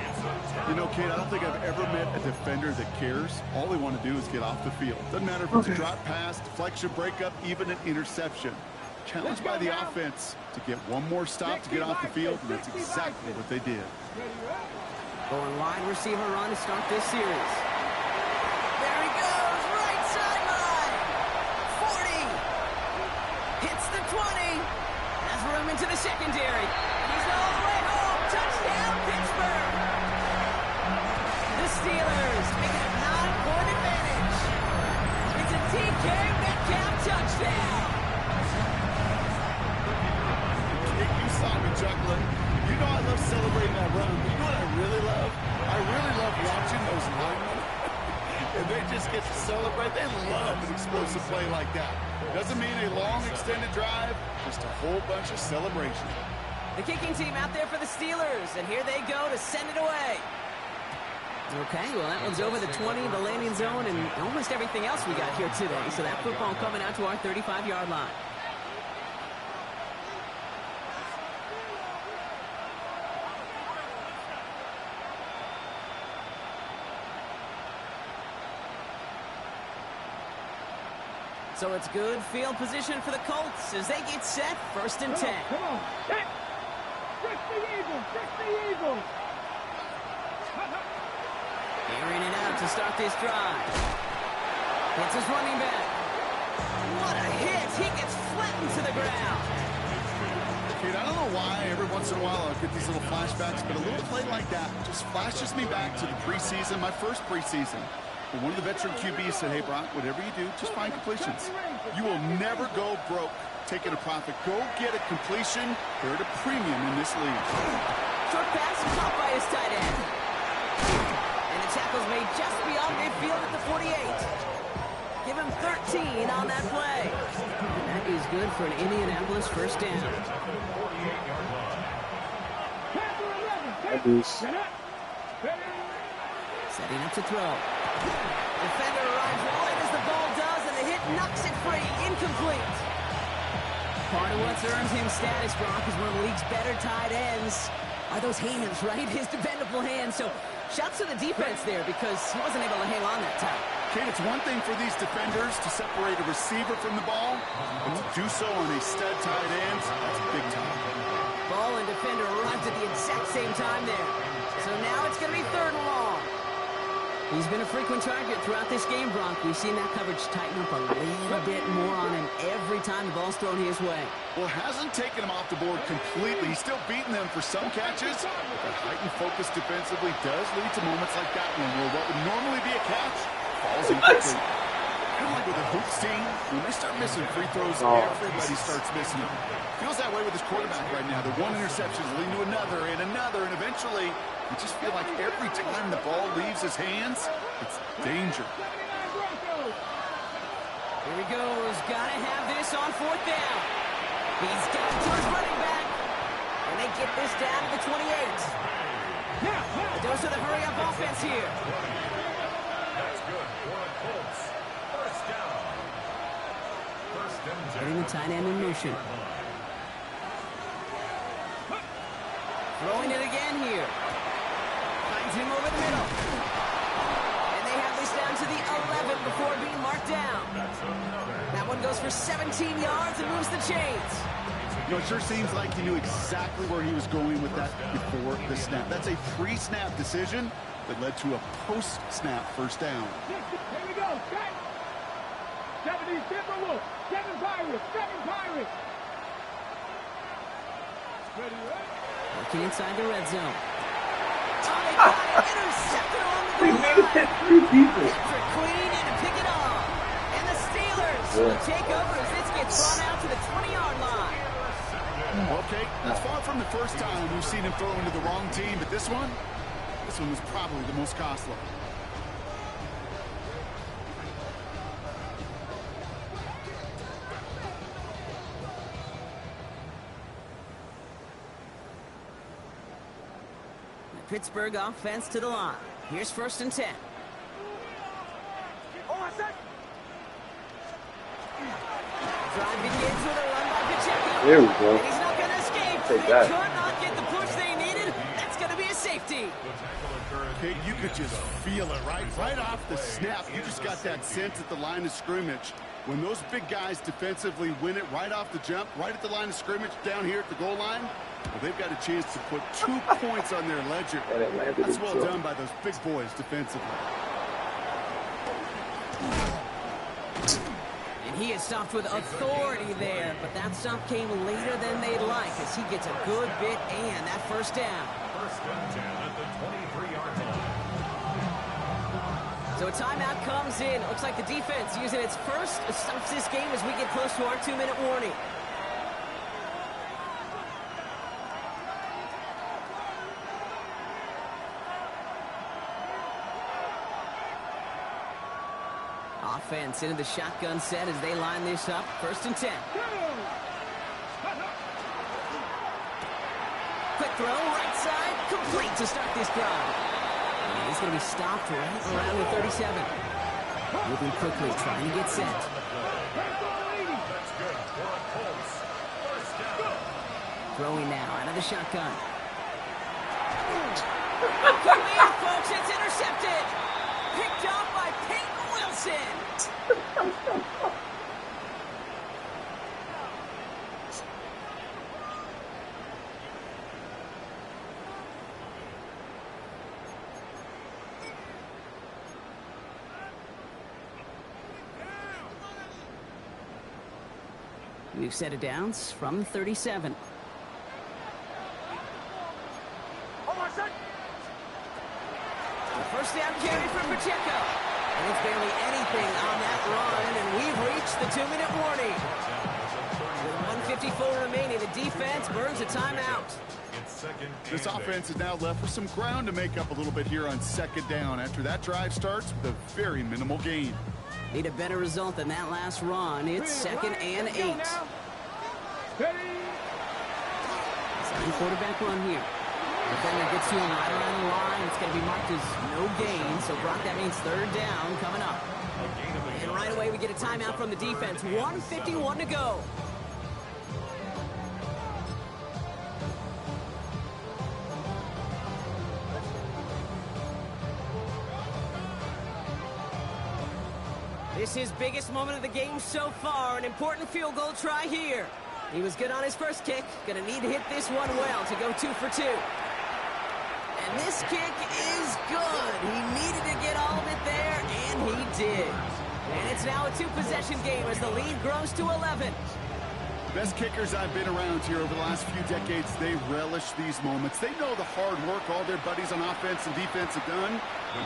It's a You know, Kate, I don't think I've ever met a defender that cares. All they want to do is get off the field. Doesn't matter if it's a drop pass, deflection, breakup, even an interception. Challenged by the offense to get one more stop to get off the field, and that's exactly what they did. Going wide receiver run to start this series. There he goes, right sideline. 40. Hits the 20. Has room into the secondary. He's all the way home. Touchdown, Pittsburgh. The Steelers make it a 9-point advantage. It's a DK Metcalf touchdown. You saw me chuckling. You know I love celebrating that run. But you know what I really love? I really love watching those linemen. And they just get to celebrate. They love an explosive play like that. Doesn't mean a long extended drive, just a whole bunch of celebration. The kicking team out there for the Steelers, and here they go to send it away. Okay, well, that one's over the 20, the landing zone, and almost everything else we got here today. So that football coming out to our 35-yard line. So it's good field position for the Colts as they get set, 1st and 10. Come on, set. Fix the Eagles, fix the Eagles. Airing it out to start this drive. It's his running back. What a hit. He gets flattened to the ground. Dude, I don't know why every once in a while I get these little flashbacks, but a little play like that just flashes me back to the preseason, my first preseason. When one of the veteran QBs said, hey, Brock, whatever you do, just find completions. You will never go broke taking a profit. Go get a completion. They're at a premium in this league. Short pass caught by his tight end. And the tackle's made just beyond midfield at the 48. Give him 13 on that play. And that is good for an Indianapolis 1st down. Setting up to throw. Defender arrives right as the ball does, and the hit knocks it free. Incomplete. Part of what's earned him status, Brock, is one of the league's better tight ends. Are those hands, right? His dependable hands. So shouts to the defense there because he wasn't able to hang on that time. Kate, it's one thing for these defenders to separate a receiver from the ball, but to do so on a stud tight end, that's big time. Ball and defender arrived at the exact same time there. So now it's going to be 3rd and long. He's been a frequent target throughout this game, Brock. We've seen that coverage tighten up a little bit more on him every time the ball's thrown his way. Well, hasn't taken him off the board completely. He's still beating them for some catches, but the heightened focus defensively does lead to moments like that one where what would normally be a catch falls incomplete. Kind of like with the Hoops team, when they start missing free throws, everybody starts missing them. Feels that way with his quarterback right now. The one interception lead to another, and eventually you just feel like every time the ball leaves his hands, it's danger. Here he goes. Gotta have this on 4th down. He's got it to his running back. And they get this down to the 28. A dose of the hurry-up offense here. That's good for the Colts. 1st down. 1st and 10. Getting the tight end in motion. Throwing it again here. Finds him over the middle. And they have this down to the 11 before being marked down. That one goes for 17 yards and moves the chains. You know, it sure seems like he knew exactly where he was going with that before the snap. That's a pre-snap decision that led to a post-snap 1st down. Here we go. 70 Timberwolves. 7 Pirates. 7 Pirates. Ready, right? Working inside the red zone. Oh, they got it. Intercepted on the goal line. Patrick Queen in to pick it off. And the Steelers will take over as this gets run out to the 20-yard line. Okay, that's far from the first time we've seen him throw into the wrong team, but this one was probably the most costly. Pittsburgh offense to the line. Here's 1st and 10. Drive begins with a run by Pacheco. There we go. And he's not going to escape. Take They that. could not get the push they needed. That's going to be a safety. Pitt, you could just feel it, right? Right off the snap, you just got that sense at the line of scrimmage. When those big guys defensively win it right off the jump, right at the line of scrimmage, down here at the goal line, well, they've got a chance to put 2 points on their ledger. That's well done by those big boys defensively. And he is stopped with authority there, but that stop came later than they'd like as he gets a good bit and that first down. First and 10 at the 23-yard line. So a timeout comes in. Looks like the defense using its first stops this game as we get close to our 2-minute warning. Offense into the shotgun set as they line this up. First and 10. Quick throw, right side, complete to start this drive. And he's going to be stopped right around the 37. Moving quickly, trying to get set. That's good for a Colts. First down. Throwing now out of the shotgun. Quickly in, folks, it's intercepted. Picked off by Peyton Wilson. We've set it downs from 37. The first down carry for Pacheco. And it's barely anything on that run, and we've reached the 2-minute warning. With 1:54 remaining, the defense burns a timeout. This offense is now left with some ground to make up a little bit here on second down after that drive starts with a very minimal gain. Need a better result than that last run. It's 2nd and 8. Second quarterback run here. Defender gets to him right around the line. It's going to be marked as no gain. So, Brock, that means 3rd down coming up. And right away, we get a timeout from the defense. 1:51 to go. This is biggest moment of the game so far. An important field goal try here. He was good on his first kick. Going to need to hit this one well to go 2 for 2. And this kick is good. He needed to get all of it there, and he did. And it's now a 2-possession game as the lead grows to 11. Best kickers I've been around here over the last few decades, they relish these moments. They know the hard work all their buddies on offense and defense have done.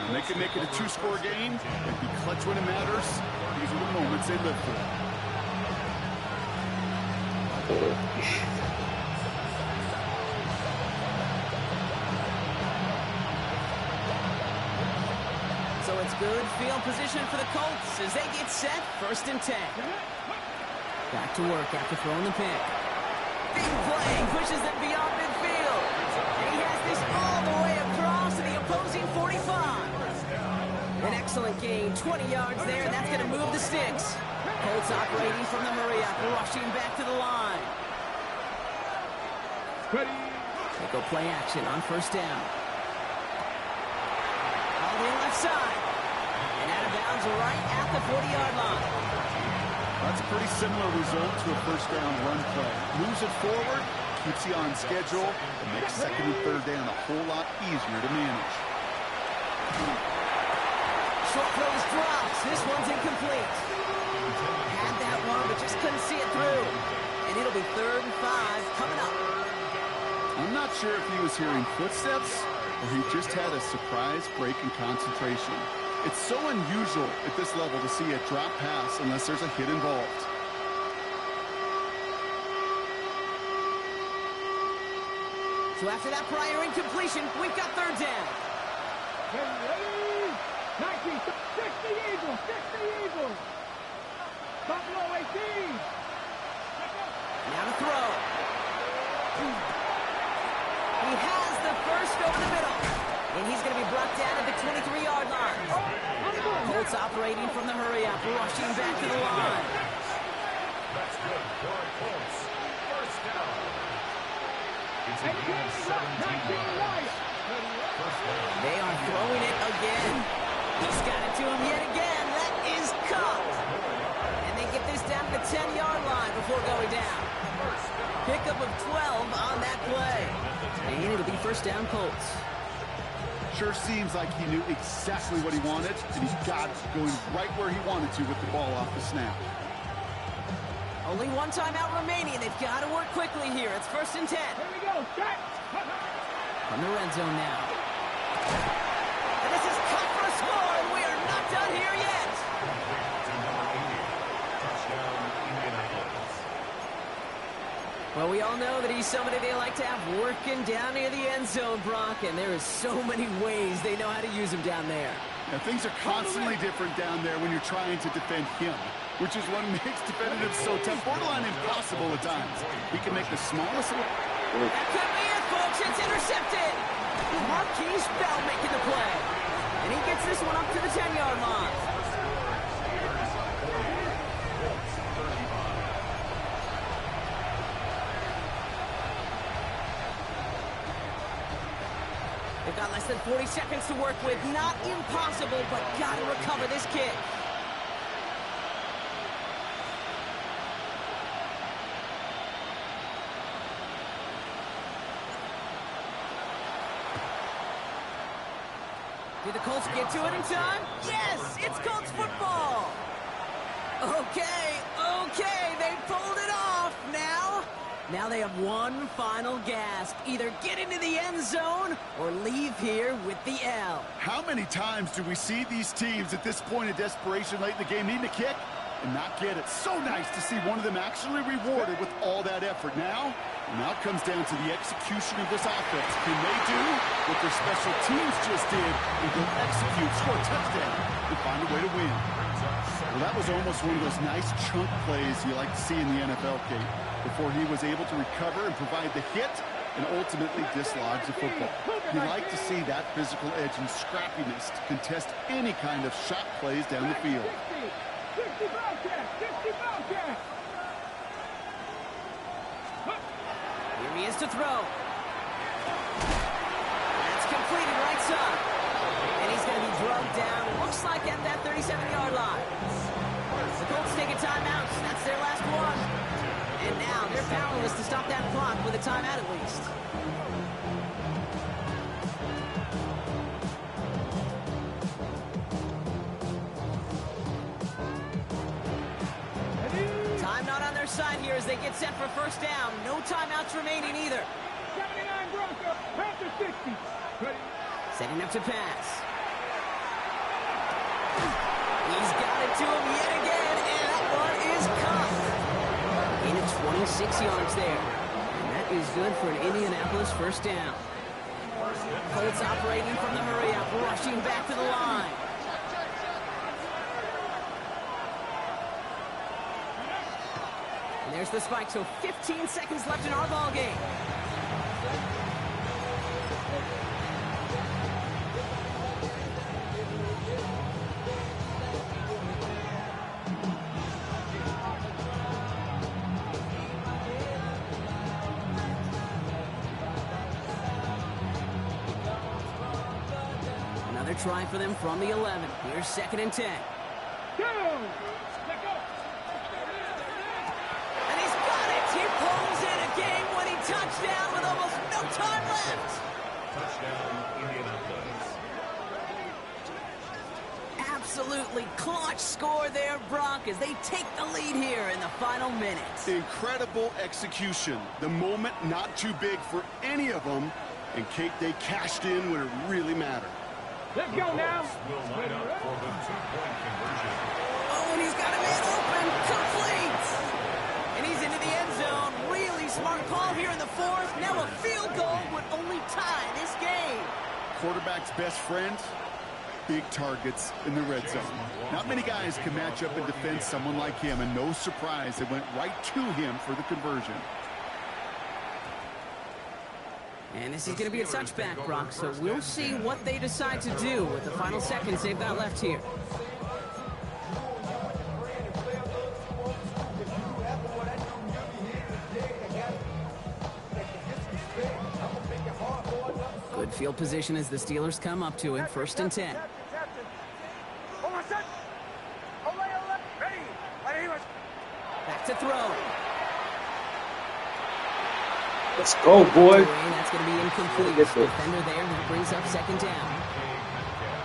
When they can make it a 2-score game and be clutch when it matters, these are the moments they live for. So it's good field position for the Colts as they get set. 1st and 10. Back to work after throwing the pick. Big play pushes them beyond midfield. And he has this all the way across to the opposing 45. An excellent gain, 20 yards there, and that's going to move the sticks. Colts operating from the hurry-up, rushing back to the line. They go play action on 1st down. All the way left side. And out of bounds right at the 40-yard line. That's a pretty similar result to a 1st down run play. Moves it forward, keeps you on schedule, and makes 2nd and 3rd down a whole lot easier to manage. Short throws drops. This one's incomplete. Had that one, but just couldn't see it through. And it'll be 3rd and 5 coming up. I'm not sure if he was hearing footsteps or he just had a surprise break in concentration. It's so unusual at this level to see a drop pass unless there's a hit involved. So after that prior incompletion, we've got 3rd down. 19, 60 Eagles, 60 Eagles. Buffalo 18. Now to throw. He has the first over the middle. And he's going to be brought down at the 23-yard line. Colts operating from the hurry-up, rushing back to the line. That's good for a Colts. First down. It's a gain of 17 yards. They are throwing it again. He's got it to him yet again. That is caught. And they get this down to the 10-yard line before going down. Pickup of 12 on that play. And it'll be first down Colts. Sure seems like he knew exactly what he wanted, and he got it going right where he wanted to with the ball off the snap. Only one timeout remaining. They've got to work quickly here. It's first and 10. Here we go. Set. From the red zone now. And this is cut for a score, and we are not done here yet. Well, we all know that he's somebody they like to have working down near the end zone, Brock, and there is so many ways they know how to use him down there. Now, things are constantly different down there when you're trying to defend him, which is what makes defending him so tough, borderline impossible at times. He can make the smallest of... That could be it, folks. It's intercepted. Marquise Bell making the play. And he gets this one up to the 10-yard line. They've got less than 40 seconds to work with. Not impossible, but got to recover this kick. Did the Colts get to it in time? Yes, it's Colts football. Okay, they pulled it off. Now they have one final gasp. Either get into the end zone or leave here with the L. How many times do we see these teams at this point of desperation late in the game needing a kick and not get it? So nice to see one of them actually rewarded with all that effort. Now it comes down to the execution of this offense. Can they do what their special teams just did and go execute, score a touchdown, and find a way to win? Well, that was almost one of those nice chunk plays you like to see in the NFL, Kate, before he was able to recover and provide the hit and ultimately dislodge the football. You like to see that physical edge and scrappiness to contest any kind of shot plays down the field. 60 Bobcat! 60 Bobcat! Here he is to throw. That's completed right side. And he's going to be drugged down, looks like at that 37-yard line. The Colts take a timeout. That's their last one. And now they're powerless to stop that clock with a timeout at least. Time not on their side here as they get set for first down. No timeouts remaining either. 79 Broncos. Panther 60. Ready. Setting up to pass. He's got it to him yet again, and that one is caught. In at 26 yards there. And that is good for an Indianapolis first down. Colts operating from the hurry-up, rushing back to the line. And there's the spike, so 15 seconds left in our ball game. Another try for them from the 11. Here's second and 10. Go! Let go! And he's got it! He pulls in a game-winning touchdown with almost no time left! Touchdown, Indianapolis. Absolutely clutch score there, Brock, as they take the lead here in the final minutes. Incredible execution. The moment not too big for any of them. And Kate, they cashed in when it really mattered. Let's go now! Will line up for the two-point conversion. Oh, and he's got a man open, complete! And he's into the end zone. Really smart call here in the fourth. Now a field goal would only tie this game. Quarterback's best friend, big targets in the red zone. Not many guys can match up and defend someone like him, and no surprise, it went right to him for the conversion. And this is going to be a touchback, Brock, so we'll see what they decide to do with the final seconds they've got left here. Good Field position as the Steelers come up to it. 1st and 10. Back to throw. Let's go, boy. That's going to be incomplete. Defender there, that brings up 2nd down.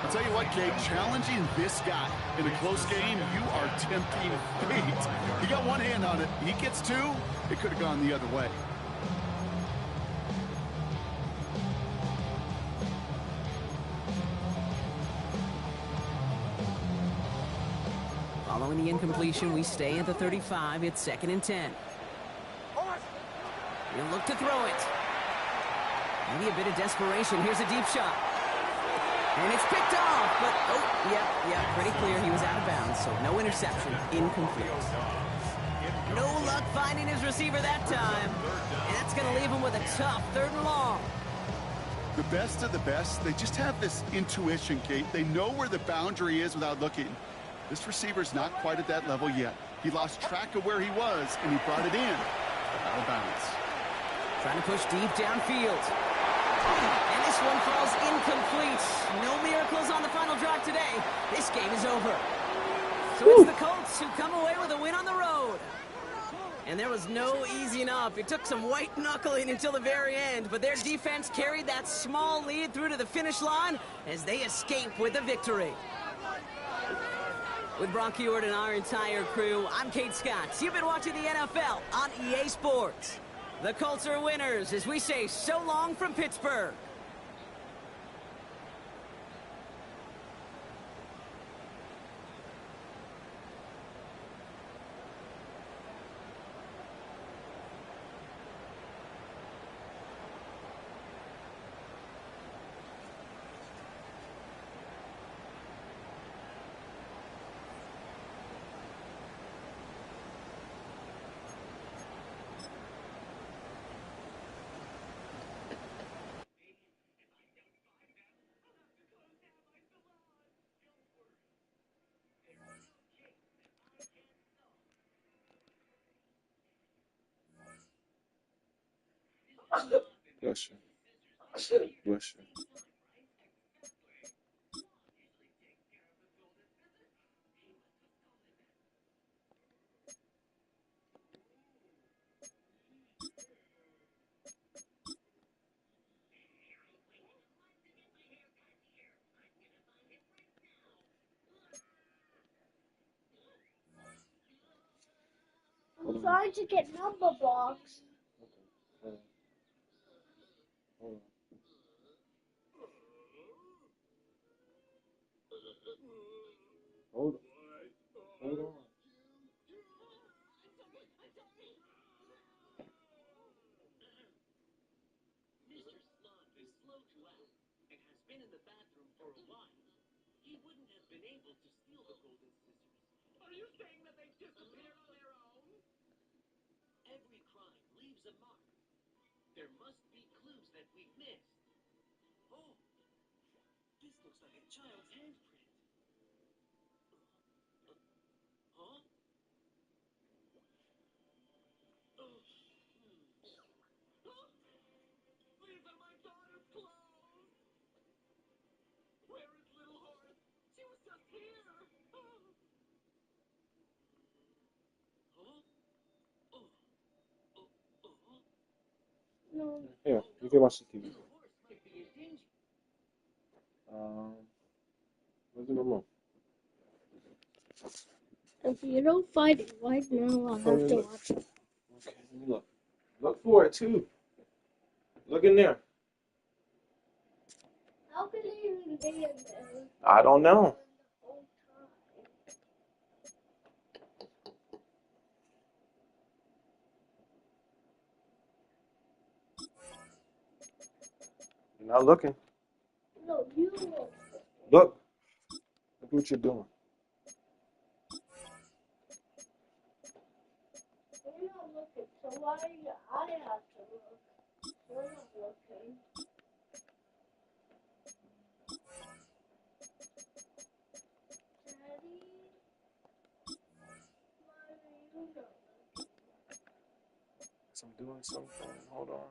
I'll tell you what, Kate, challenging this guy in a close game, you are tempting fate. He got one hand on it. He gets two. It could have gone the other way. Following the incompletion, we stay at the 35. It's 2nd and 10. He'll look to throw it. Maybe a bit of desperation. Here's a deep shot. And it's picked off, but, yeah, pretty clear he was out of bounds, so no interception, incomplete. No luck finding his receiver that time, and that's going to leave him with a tough 3rd and long. The best of the best, they just have this intuition, Kate. They know where the boundary is without looking. This receiver's not quite at that level yet. He lost track of where he was, and he brought it in. Out of bounds. Trying to push deep downfield. And this one falls incomplete. No miracles on the final drive today. This game is over. So it's the Colts who come away with a win on the road. And there was no easing up. It took some white knuckling until the very end, but their defense carried that small lead through to the finish line as they escape with a victory. With Bronk Ewart and our entire crew, I'm Kate Scott. You've been watching the NFL on EA Sports. The Colts are winners as we say so long from Pittsburgh. Bless you. Bless you. I'm trying to get number blocks. Hold on. Hold on. Mr. Slump is slow to act and has been in the bathroom for a while. He wouldn't have been able to steal the golden scissors. Are you saying that they disappeared on their own? Every crime leaves a mark. There must be clues that we've missed. Oh, this looks like a child's handprint. Huh? These are my daughter's clothes. Where is little Horace? She was just here. No. Here, you can watch the TV. Little Horace might be in danger. Where's the remote? If you don't find it right now, I'll have to watch it. Okay, let me look. Look for it too. Look in there. How can they even be in there? I don't know. The whole time? You're not looking. No, you look. Look. Look what you're doing. You're not looking, so why do I have to look? You're not looking. Daddy? Why are you not looking? I'm doing something. Hold on.